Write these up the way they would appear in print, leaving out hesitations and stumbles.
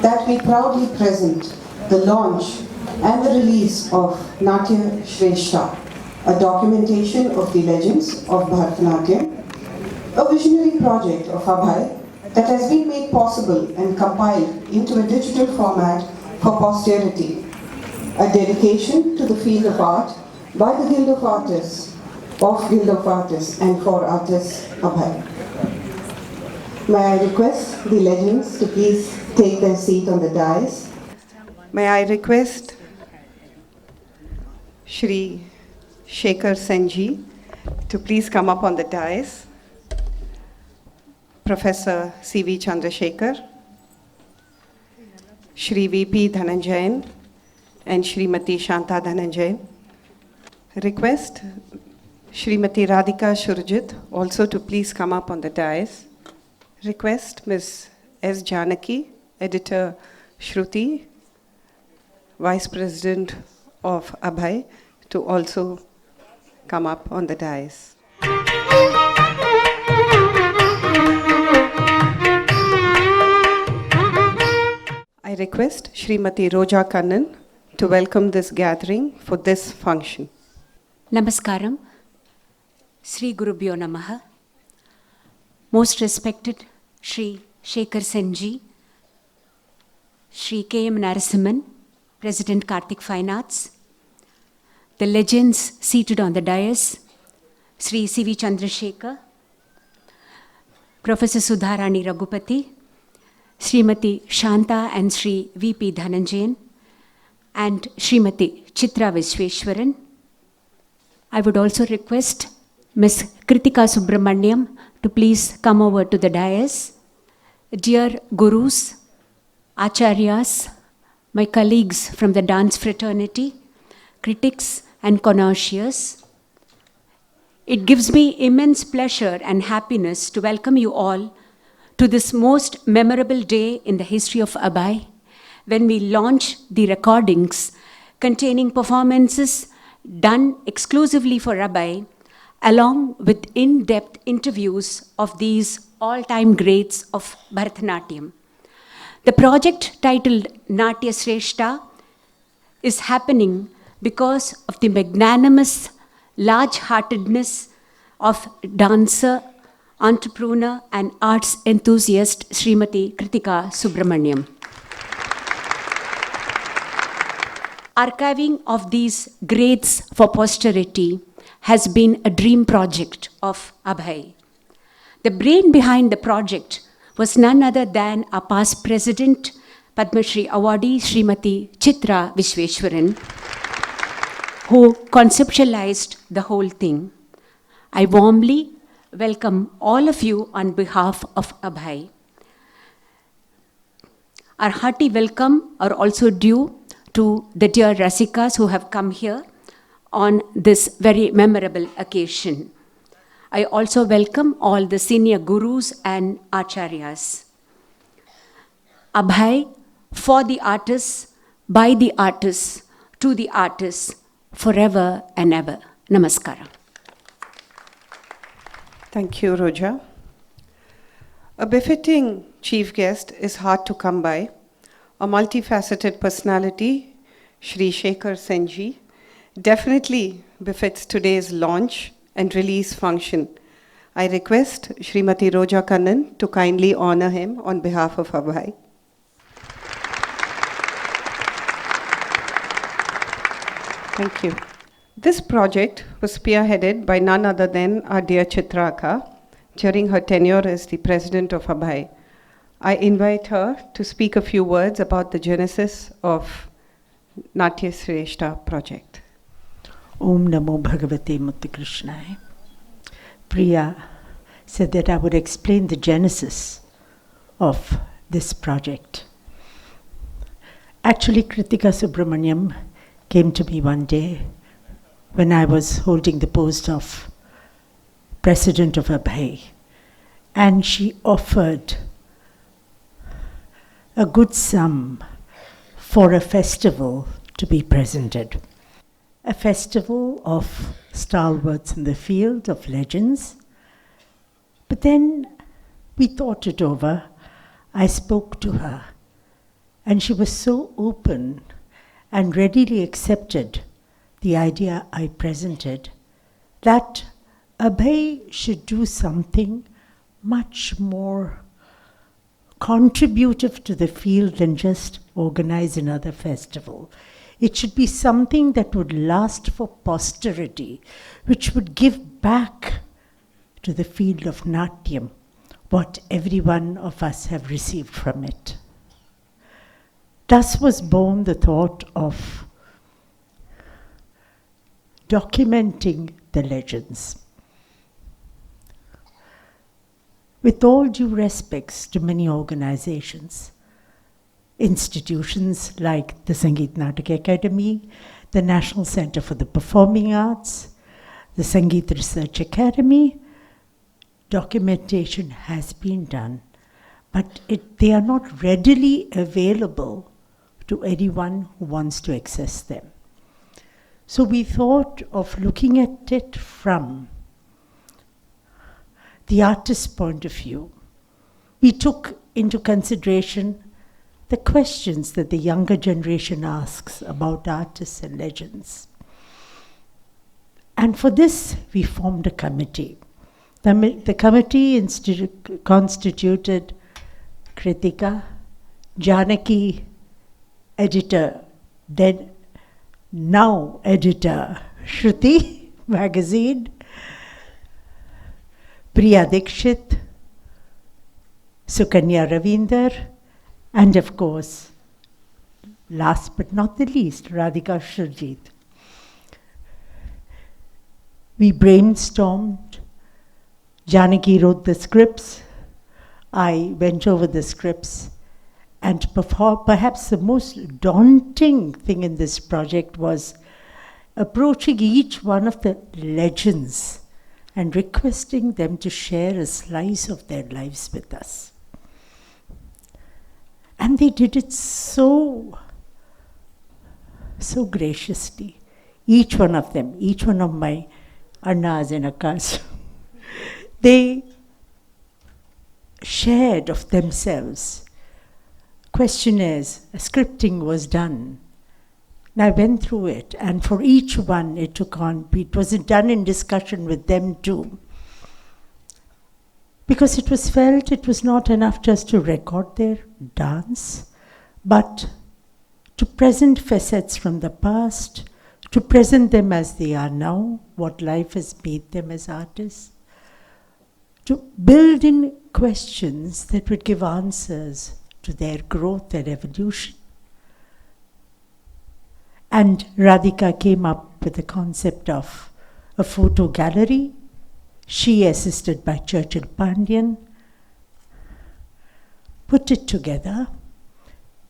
that we proudly present the launch and the release of Natya Shrestha, a documentation of the legends of Bharatanatyam, a visionary project of Abhay that has been made possible and compiled into a digital format for posterity, a dedication to the field of art by the Guild of Artists, and for artists Abhay. May I request the legends to please take their seat on the dais. May I request Shri Shekhar Senji to please come up on the dais. Professor C.V. Chandrasekhar, Shri V.P. Dhananjayan, and Shrimati Shanta Dhananjayan. Request Shrimati Radhika Shurjit also to please come up on the dais. Request Ms. S. Janaki, Editor Shruti, Vice President of Abhay, to also come up on the dais. I request Shrimati Roja Kannan to welcome this gathering for this function. Namaskaram, Sri Gurubhyo Namaha. Most respected Sri Shekhar Senji, Sri K.M. Narasimhan, President Karthik Fine Arts, the legends seated on the dais, Sri C.V. Chandrasekhar, Professor Sudharani Raghupati, Srimati Shanta and Sri V.P. Dhananjayan, and Srimati Chitra Vishweshwaran. I would also request Ms. Kritika Subramaniam to please come over to the dais. Dear Gurus, Acharyas, my colleagues from the dance fraternity, critics and connoisseurs, it gives me immense pleasure and happiness to welcome you all to this most memorable day in the history of Abhay, when we launch the recordings containing performances done exclusively for Abhay, along with in-depth interviews of these all-time greats of Bharatanatyam. The project titled Natya Shrestha is happening because of the magnanimous large-heartedness of dancer, entrepreneur and arts enthusiast Srimati Kritika Subramaniam. Archiving of these greats for posterity has been a dream project of Abhay. The brain behind the project was none other than our past president, Padma Shri awardee Srimati Chitra Vishweshwaran, who conceptualized the whole thing. I warmly welcome all of you on behalf of Abhay. Our hearty welcome are also due to the dear Rasikas who have come here on this very memorable occasion. I also welcome all the senior gurus and acharyas. Abhay, for the artists, by the artists, to the artists, forever and ever. Namaskara. Thank you, Roja. A befitting chief guest is hard to come by. A multifaceted personality, Shri Shekhar Senji, definitely befits today's launch and release function. I request Shrimati Roja Kannan to kindly honor him on behalf of Abhay. Thank you. This project was spearheaded by none other than our dear Chitraka during her tenure as the president of Abhay. I invite her to speak a few words about the genesis of Natya Shrestha project. Om Namo Bhagavate Muttikrishnaye. Priya said that I would explain the genesis of this project. Actually, Kritika Subramaniam came to me one day when I was holding the post of president of Abhay, and she offered a good sum for a festival to be presented. A festival of stalwarts in the field, of legends. But then we thought it over. I spoke to her And she was so open and readily accepted the idea I presented that Abhay should do something much more contributive to the field than just organize another festival. It should be something that would last for posterity, which would give back to the field of Natyam what every one of us have received from it. Thus was born the thought of documenting the legends. With all due respects to many organizations, institutions like the Sangeet Natak Academy, the National Center for the Performing Arts, the Sangeet Research Academy, documentation has been done, but they are not readily available to anyone who wants to access them. So we thought of looking at it from the artist's point of view. We took into consideration the questions that the younger generation asks about artists and legends. And for this, we formed a committee. The committee constituted Kritika, Janaki, editor, then now editor, Shruti magazine, Priya Dikshit, Sukanya Ravinder, and of course, last but not the least, Radhika Shurjit. We brainstormed. Janaki wrote the scripts. I went over the scripts. And perhaps the most daunting thing in this project was approaching each one of the legends and requesting them to share a slice of their lives with us. And they did it so graciously. Each one of them, each one of my Annas and Akkas, they shared of themselves. Questionnaires, scripting was done. And I went through it, and for each one it was done in discussion with them too. Because it was felt it was not enough just to record their dance, but to present facets from the past, to present them as they are now, what life has made them as artists, to build in questions that would give answers to their growth and evolution. And Radhika came up with the concept of a photo gallery, she assisted by Churchill Pandian, put it together.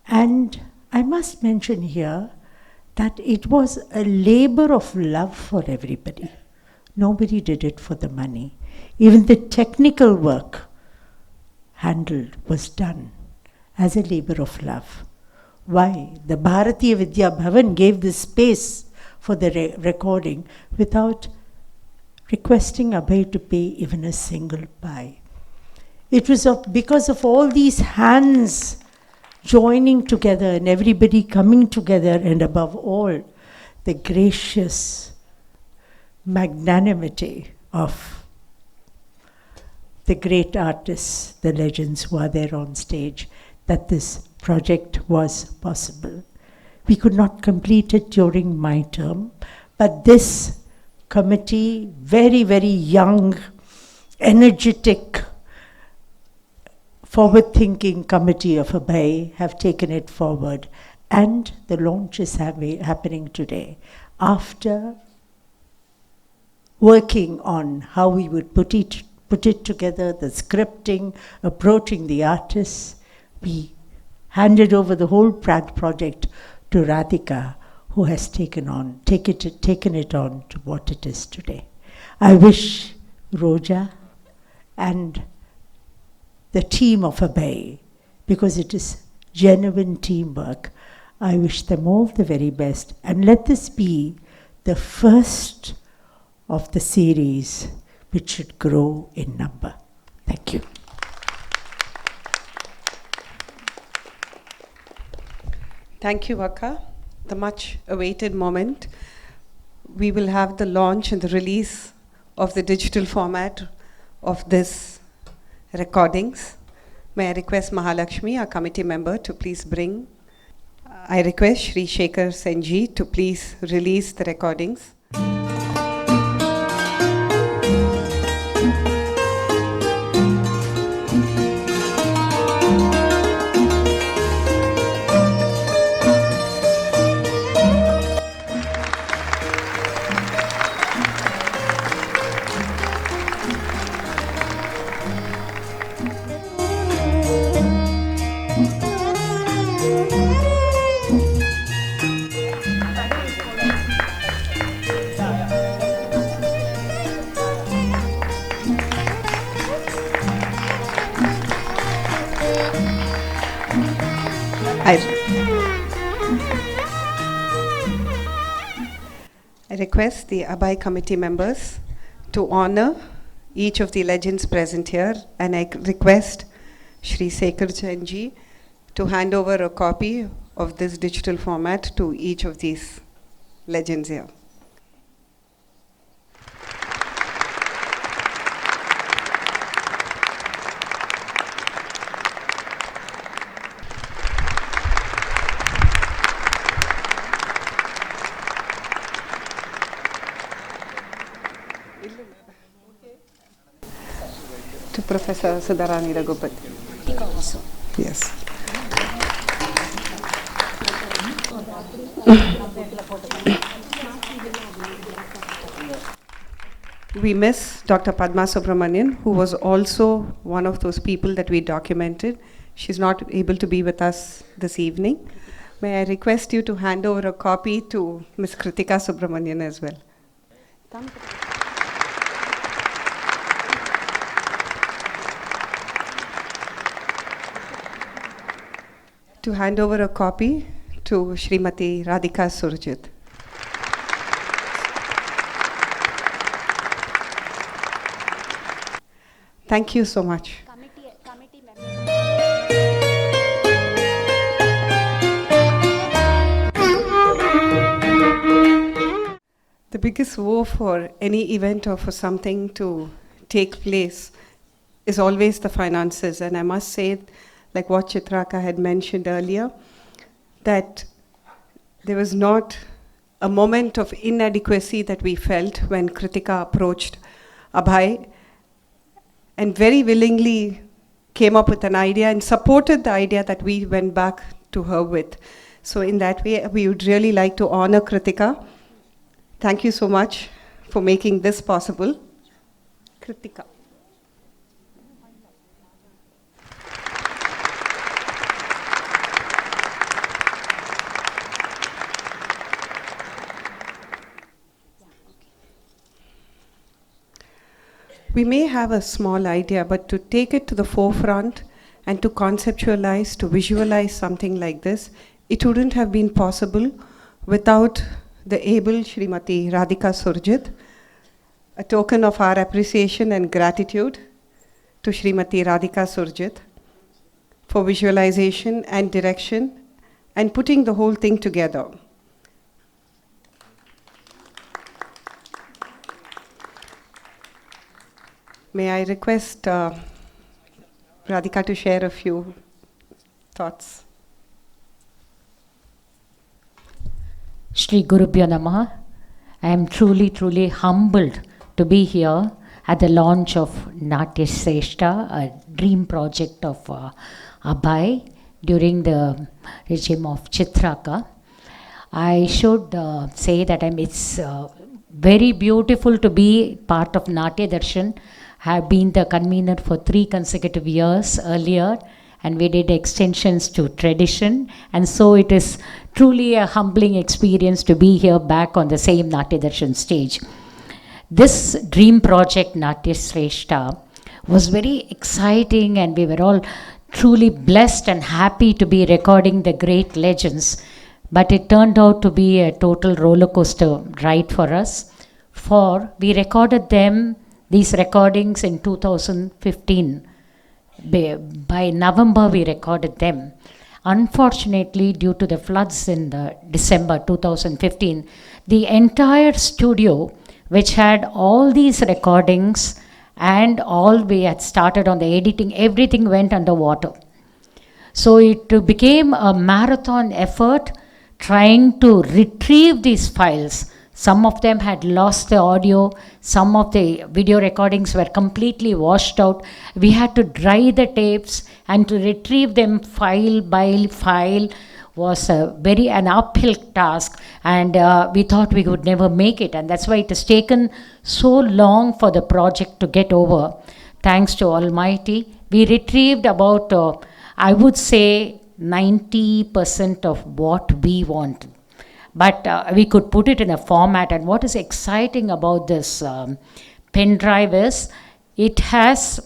And I must mention here that it was a labor of love for everybody. Nobody did it for the money. Even the technical work handled was done as a labor of love. Why? The Bharatiya Vidya Bhavan gave the space for the recording without requesting Abhay to pay even a single pai. It was because of all these hands joining together and everybody coming together, and above all, the gracious magnanimity of the great artists, the legends who are there on stage, that this project was possible. We could not complete it during my term, but this committee, very, very young, energetic, forward-thinking committee of Abhay have taken it forward, and the launch is happening today. After working on how we would put it together, the scripting, approaching the artists, we handed over the whole project to Radhika, who has taken it on to what it is today. I wish Roja and the team of Abhay, because it is genuine teamwork, I wish them all the very best. And let this be the first of the series which should grow in number. Thank you. Thank you, Akka. The much awaited moment. We will have the launch and the release of the digital format of this recordings. May I request Mahalakshmi, our committee member, to please bring. I request Shri Shekhar Senji to please release the recordings. I request the Abhay committee members to honor each of the legends present here, and I request Shri Shekhar Senji to hand over a copy of this digital format to each of these legends here. To Professor Sudharani Raghupati. Yes. We miss Dr. Padma Subramanian, who was also one of those people that we documented. She's not able to be with us this evening. May I request you to hand over a copy to Ms. Kritika Subramanian as well. To hand over a copy to Srimati Radhika Surjit. Thank you so much. Committee member. The biggest woe for any event or for something to take place is always the finances. And I must say, like what Chitraka had mentioned earlier, that there was not a moment of inadequacy that we felt when Kritika approached Abhay and very willingly came up with an idea and supported the idea that we went back to her with. So in that way, we would really like to honor Kritika. Thank you so much for making this possible. Kritika. We may have a small idea, but to take it to the forefront and to conceptualize, to visualize something like this, it wouldn't have been possible without the able Srimati Radhika Surjit. A token of our appreciation and gratitude to Srimati Radhika Surjit for visualization and direction and putting the whole thing together. May I request Radhika to share a few thoughts? Shri Gurubhyo Namaha. I am truly humbled to be here at the launch of Natya Sreshta, a dream project of Abhay during the regime of Chitraka. I should say that it's very beautiful to be part of Natya Darshan. Have been the convener for 3 consecutive years earlier, and we did extensions to tradition, and so it is truly a humbling experience to be here back on the same Natya Darshan stage. This dream project Natya Sreshta was very exciting, and we were all truly blessed and happy to be recording the great legends, but it turned out to be a total roller coaster ride for us, for we recorded these recordings in 2015. By November we recorded them. Unfortunately, due to the floods in the December 2015, the entire studio, which had all these recordings and all we had started on the editing, everything went underwater. So it became a marathon effort trying to retrieve these files. Some of them had lost the audio, some of the video recordings were completely washed out. We had to dry the tapes, and to retrieve them file by file was an uphill task, and we thought we would never make it, and that's why it has taken so long for the project to get over. Thanks to Almighty, we retrieved about I would say 90% of what we wanted. But we could put it in a format. And what is exciting about this pen drive is it has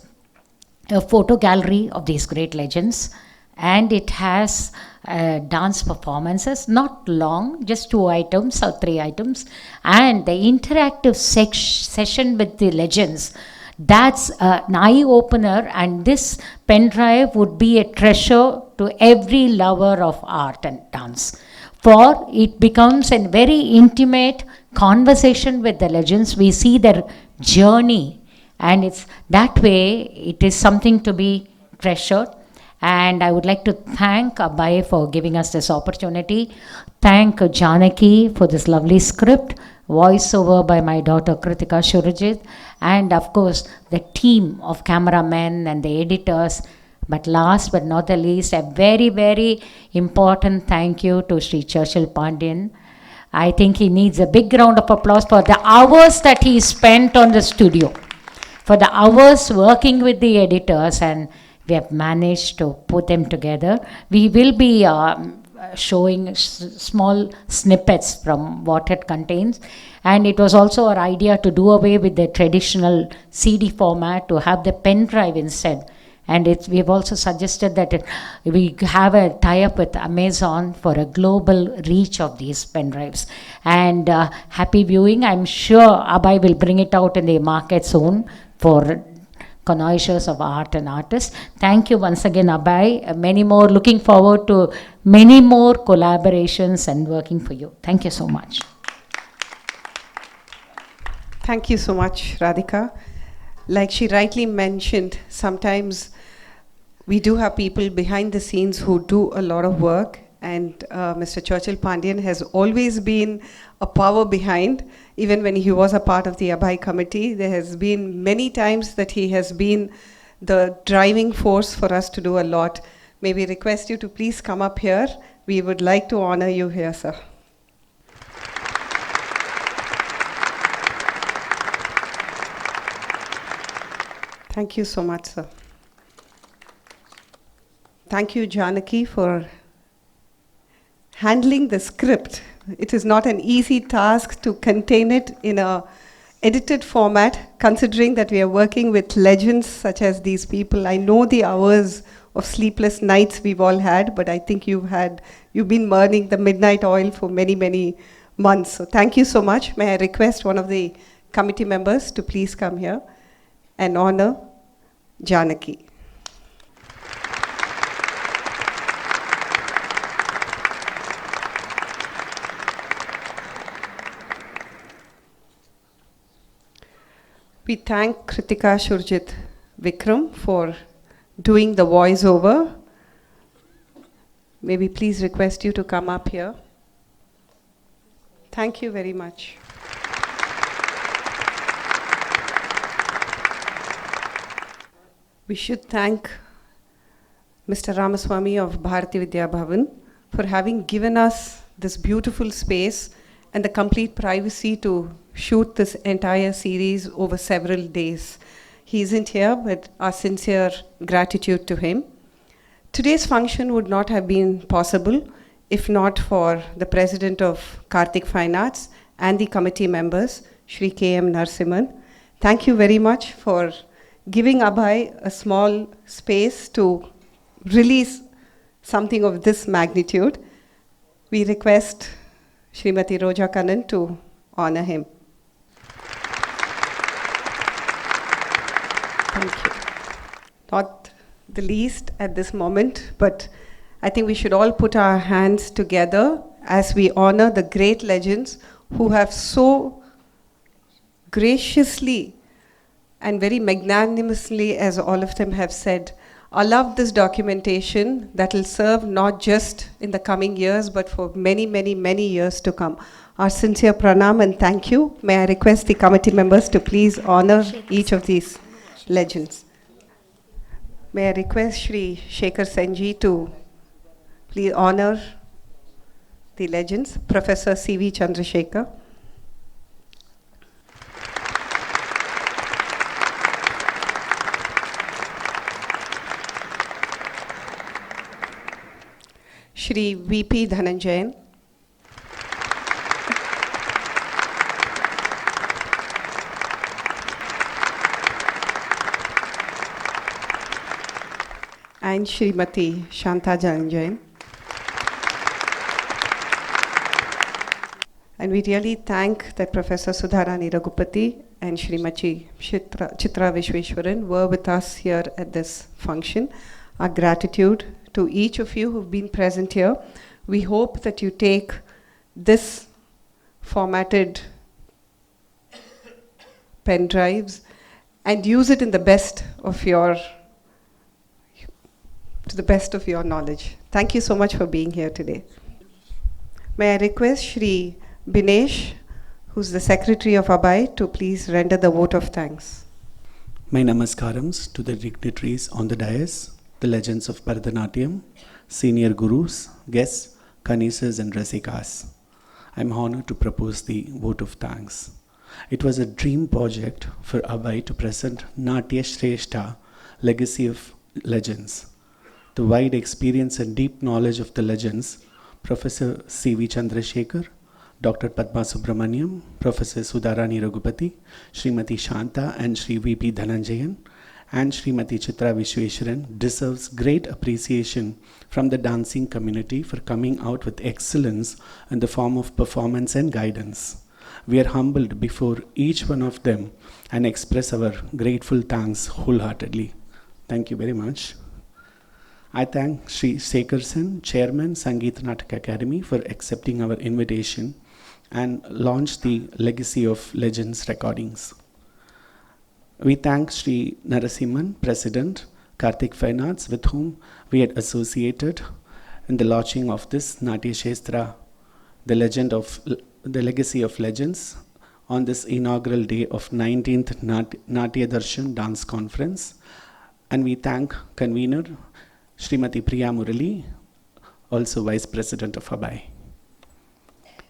a photo gallery of these great legends, and it has dance performances, not long, just 2 items or 3 items, and the interactive session with the legends. That's an eye-opener, and this pen drive would be a treasure to every lover of art and dance. For it becomes a very intimate conversation with the legends. We see their journey, and it's that way it is something to be treasured. And I would like to thank Abhay for giving us this opportunity. Thank Janaki for this lovely script, voiceover by my daughter Kritika Shurajit, and of course the team of cameramen and the editors. But last but not the least, a very, very important thank you to Sri Churchill Pandian. I think he needs a big round of applause for the hours that he spent on the studio, for the hours working with the editors, and we have managed to put them together. We will be showing small snippets from what it contains, and it was also our idea to do away with the traditional CD format, to have the pen drive instead. And we have also suggested that we have a tie-up with Amazon for a global reach of these pen drives. And happy viewing. I'm sure Abhay will bring it out in the market soon for connoisseurs of art and artists. Thank you once again, Abhay. Many more, looking forward to many more collaborations and working for you. Thank you so much. Thank you so much, Radhika. Like she rightly mentioned, sometimes we do have people behind the scenes who do a lot of work, and Mr. Churchill Pandian has always been a power behind. Even when he was a part of the Abhay committee, there has been many times that he has been the driving force for us to do a lot. May we request you to please come up here. We would like to honor you here, sir. Thank you so much, sir. Thank you, Janaki, for handling the script. It is not an easy task to contain it in a edited format, considering that we are working with legends such as these people. I know the hours of sleepless nights we've all had, but I think you've been burning the midnight oil for many, many months. So thank you so much. May I request one of the committee members to please come here and honor Janaki. We thank Kritika Shurajit Vikram for doing the voiceover. May we please request you to come up here. Thank you very much. We should thank Mr. Ramaswamy of Bharati Vidya Bhavan for having given us this beautiful space and the complete privacy to shoot this entire series over several days. He isn't here, but our sincere gratitude to him. Today's function would not have been possible if not for the president of Karthik Fine Arts and the committee members, Shri K.M. Narasimhan. Thank you very much for giving Abhay a small space to release something of this magnitude. We request Srimati Roja Kannan to honor him. Thank you. Not the least at this moment, but I think we should all put our hands together as we honor the great legends who have so graciously and very magnanimously, as all of them have said, allowed this documentation that will serve not just in the coming years, but for many, many, many years to come. Our sincere pranam and thank you. May I request the committee members to please honor each of these legends. May I request Shri Shekhar Senji to please honor the legends. Professor C.V. Chandrasekhar. Shri V.P. Dhananjayan. And Srimati Shanta Dhananjayan. And we really thank that Professor Sudharani Raghupati and Srimati Chitra Vishweshwaran were with us here at this function. Our gratitude to each of you who've been present here. We hope that you take this formatted pen drives and use it in the best of your, to the best of your knowledge. Thank you so much for being here today. May I request Shri Binesh, who's the Secretary of ABAI, to please render the vote of thanks. My namaskarams to the dignitaries on the dais, the legends of Bharatanatyam, senior gurus, guests, kanisas and rasikas. I'm honored to propose the vote of thanks. It was a dream project for ABAI to present Natya Shrestha, Legacy of Legends. The wide experience and deep knowledge of the legends, Professor C.V. Chandrasekhar, Dr. Padma Subramaniam, Professor Sudharani Raghupati, Srimati Shanta and Shri V.P. Dhananjayan, and Srimati Chitra Vishweshwaran deserves great appreciation from the dancing community for coming out with excellence in the form of performance and guidance. We are humbled before each one of them and express our grateful thanks wholeheartedly. Thank you very much. I thank Sri Shekhar Sen, Chairman, Sangeet Natak Academy, for accepting our invitation and launch the Legacy of Legends recordings. We thank Sri Narasimhan, President, Karthik Fine Arts, with whom we had associated in the launching of this Natya Shestra, the Legacy of Legends, on this inaugural day of 19th Natya Darshan Dance Conference. And we thank convener Srimati Priya Murali, also Vice President of ABAI.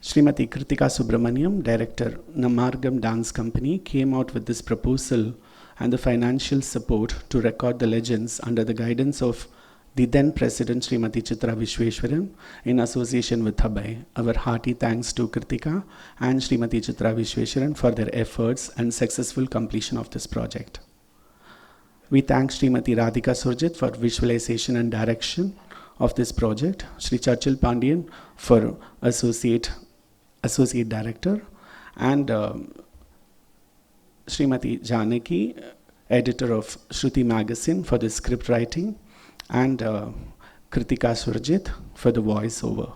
Srimati Kritika Subramaniam, Director, Namargam Dance Company, came out with this proposal and the financial support to record the legends under the guidance of the then President Srimati Chitra Vishweshwaran in association with ABAI. Our hearty thanks to Kritika and Srimati Chitra Vishweshwaran for their efforts and successful completion of this project. We thank Srimati Radhika Surjit for visualization and direction of this project, Sri Churchill Pandian for Associate Director, and Srimati Janaki, Editor of Shruti Magazine, for the script writing, and Kritika Surjit for the voiceover.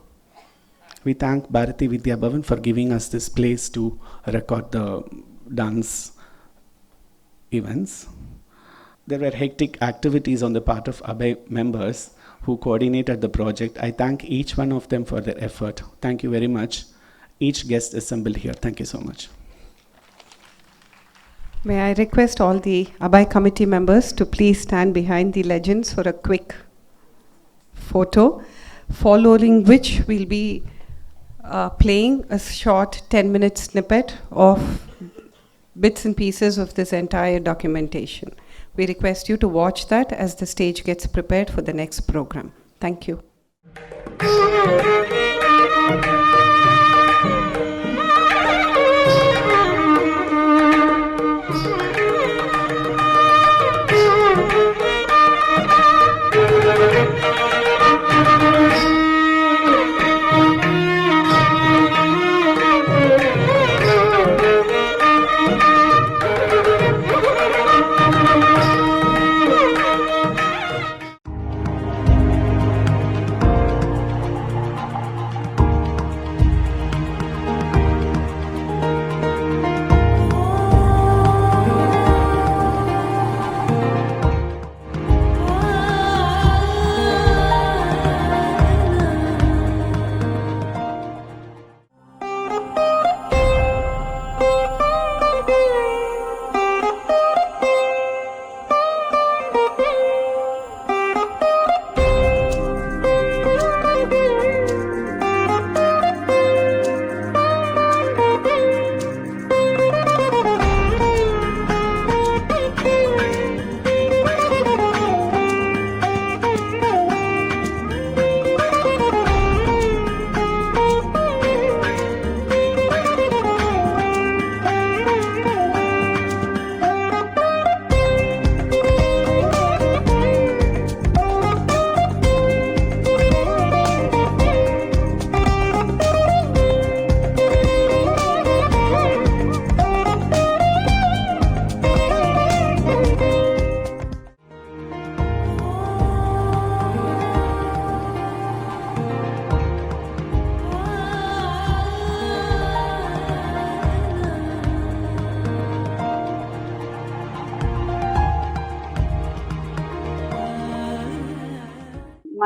We thank Bharati Vidya Bhavan for giving us this place to record the dance events. There were hectic activities on the part of ABAI members who coordinated the project. I thank each one of them for their effort. Thank you very much. Each guest assembled here. Thank you so much. May I request all the ABAI committee members to please stand behind the legends for a quick photo, following which we'll be playing a short 10-minute snippet of bits and pieces of this entire documentation. We request you to watch that as the stage gets prepared for the next program. Thank you.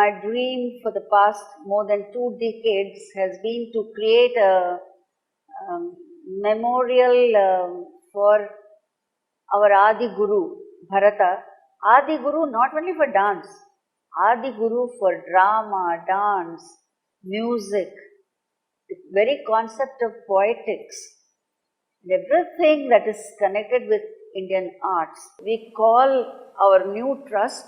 my dream for the past more than 2 decades has been to create a memorial for our Adi Guru, Bharata. Adi Guru not only for dance, Adi Guru for drama, dance, music, the very concept of poetics, everything that is connected with Indian arts. We call our new trust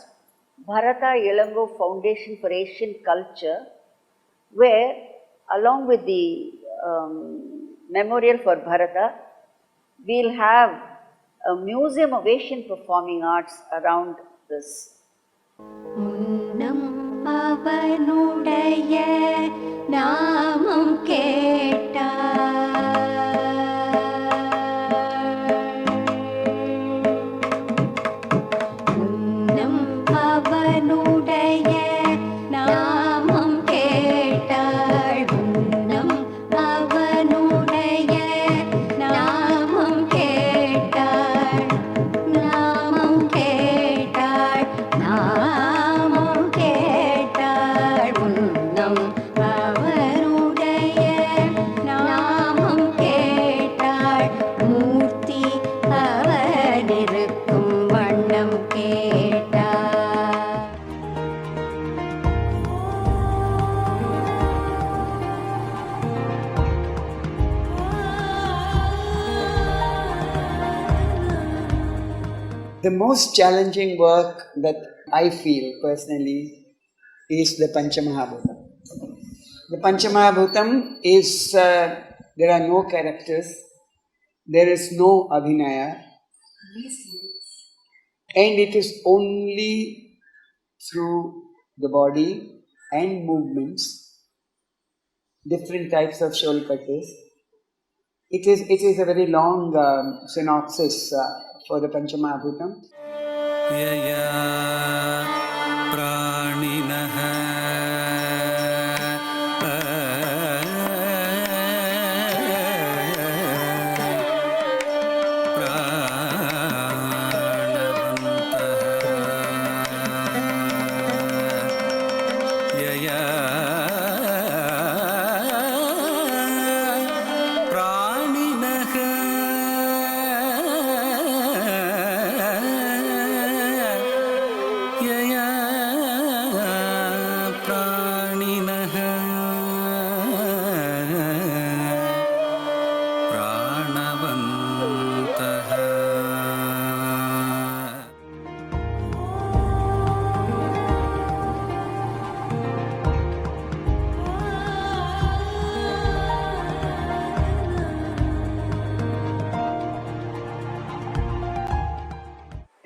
Bharata Ilango Foundation for Asian Culture, where along with the memorial for Bharata, we'll have a museum of Asian performing arts around this. முன்னம் அவனுடைய நாமம் முன்னம் அவனுடைய நாமம் கேட்டாள் முன்னம் அவனுடைய நாமம் கேட்டாள் நாமம் கேட்டாள் நாமம் கேட்டாள் முன்னம் அவனுடைய நாமம் கேட்டாள் மூர்த்தி அவனிருக்கும் வண்ணம் கேட்டாள் The most challenging work that I feel personally is the Panchamahabhutam. The Panchamahabhutam is, there are no characters, there is no Abhinaya, and it is only through the body and movements, different types of Sholkatas. It is a very long synopsis for the Panchamahabhutam. यया प्राणिनः प्राणवन्तः यया प्राणिनः यया प्राणिनः प्राणवन्तः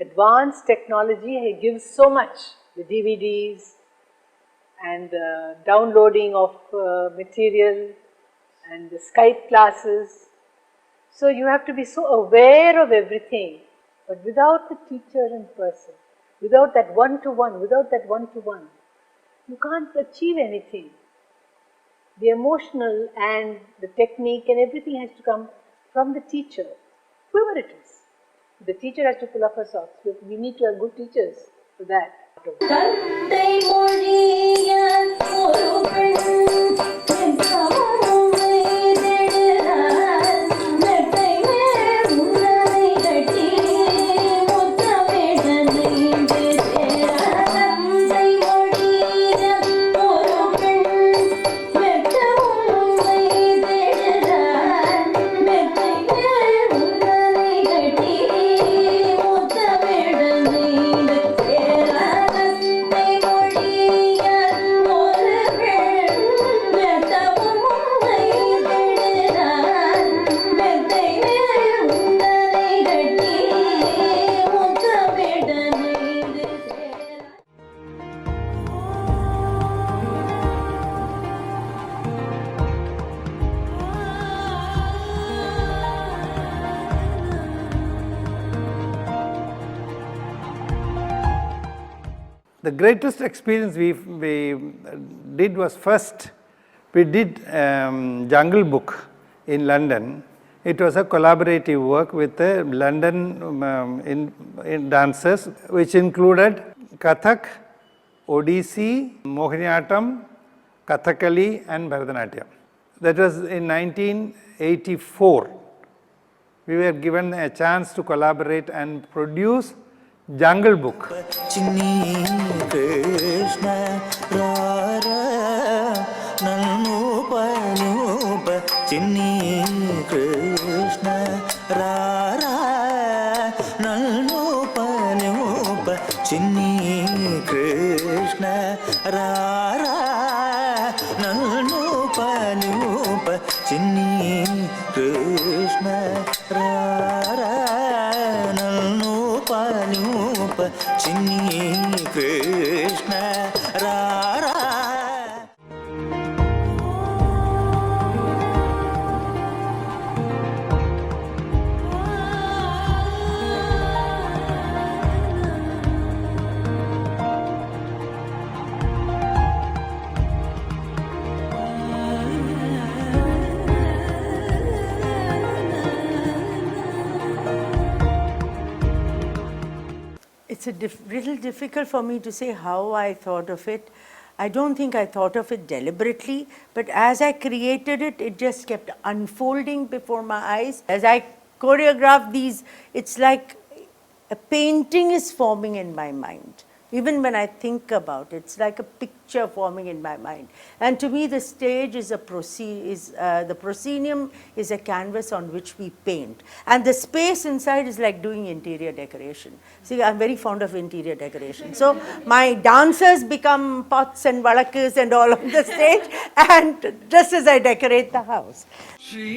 Advanced technology gives so much, the DVDs and the downloading of material and the Skype classes. So you have to be so aware of everything, but without the teacher in person, without that one-to-one, you can't achieve anything. The emotional and the technique and everything has to come from the teacher, whoever it is. The teacher has to pull up her socks. We need to have good teachers for that. தந்தை மொழிய ஒரு பெண் எந்தவும் வைத்திடுகிறாள். மெத்தை மேல் உன்னை கட்டி முத்தமிட நீண்டுகிறாள். தந்தை மொழிய ஒரு பெண் மெத்தவும் வைத்திடுகிறாள். மெத்தை மேல் உன்னை கட்டி முத்தமிட நீண்டுகிறாள். The greatest experience we did was first, we did Jungle Book in London. It was a collaborative work with the London in dancers, which included Kathak, Odissi, Mohiniyattam, Kathakali and Bharatanatyam. That was in 1984. We were given a chance to collaborate and produce Jungle Book. Chinni Krishna Rara Nanupa Chinni Krishna Rara Nanupa Chinni Krishna Rara Nanupa Chinni Krishna Rara Nanupa Chinni Krishna Rara. It's a little difficult for me to say how I thought of it. I don't think I thought of it deliberately, but as I created it, it just kept unfolding before my eyes. As I choreographed these, it's like a painting is forming in my mind. Even when I think about it, it's like a picture forming in my mind. And to me, the stage is the proscenium is a canvas on which we paint. And the space inside is like doing interior decoration. See, I'm very fond of interior decoration. So my dancers become pots and valakas and all on the stage, and just as I decorate the house. Shri